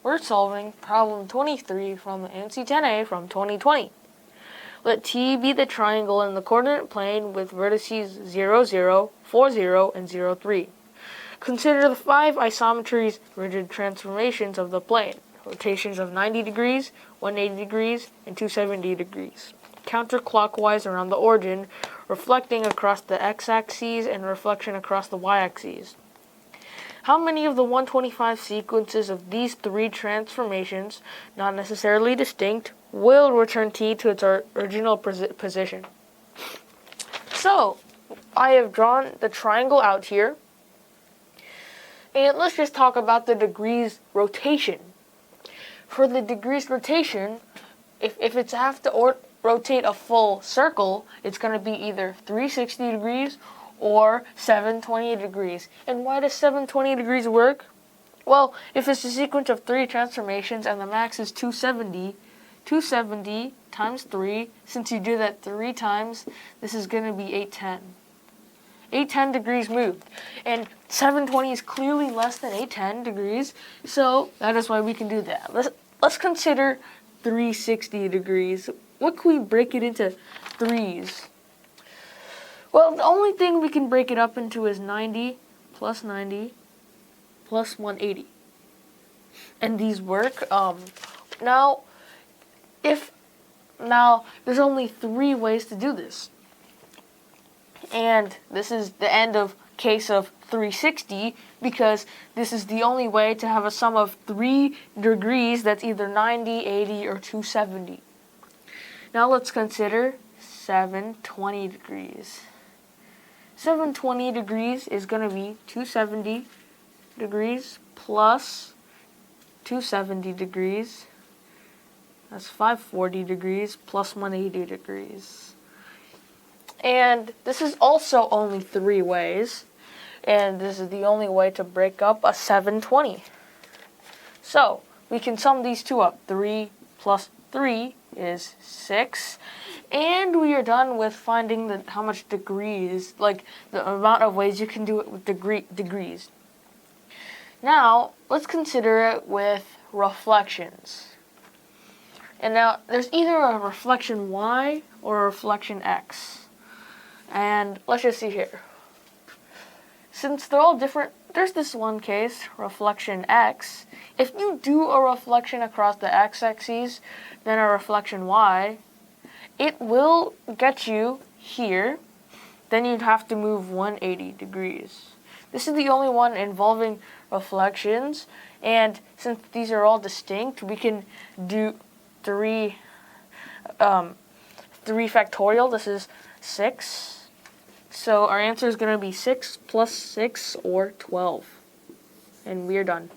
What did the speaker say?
We're solving problem 23 from the NC10A from 2020. Let T be the triangle in the coordinate plane with vertices 0, 0, 4, 0, and 0, 3. Consider the 5 isometries rigid transformations of the plane. Rotations of 90 degrees, 180 degrees, and 270 degrees. Counterclockwise around the origin, reflecting across the x-axis and reflection across the y-axis. How many of the 125 sequences of these 3 transformations, not necessarily distinct, will return T to its original position? So, I have drawn the triangle out here. And let's just talk about the degrees rotation. For the degrees rotation, if it's have to rotate a full circle, it's going to be either 360 degrees or 720 degrees. And why does 720 degrees work? Well, if it's a sequence of 3 transformations and the max is 270, 270 times 3, since you do that 3 times, this is going to be 810. 810 degrees moved. And 720 is clearly less than 810 degrees, so that is why we can do that. Let's consider 360 degrees. What can we break it into threes? Well, the only thing we can break it up into is 90 plus 180. And these work. Now, there's only 3 ways to do this. And this is the end of case of 360 because this is the only way to have a sum of 3 degrees that's either 90, 80, or 270. Now let's consider 720 degrees. 720 degrees is going to be 270 degrees plus 270 degrees. That's 540 degrees plus 180 degrees. And this is also only 3 ways. And this is the only way to break up a 720. So, we can sum these 2 up. 3 plus 3 is 6. And we are done with finding how much degrees, like the amount of ways you can do it with degrees. Now, let's consider it with reflections. And now, there's either a reflection Y or a reflection X. And let's just see here. Since they're all different, there's this one case, reflection X. If you do a reflection across the x-axis, then a reflection Y, it will get you here. Then you'd have to move 180 degrees. This is the only one involving reflections. And since these are all distinct, we can do 3 factorial. This is 6. So our answer is going to be 6 plus 6 or 12. And we are done.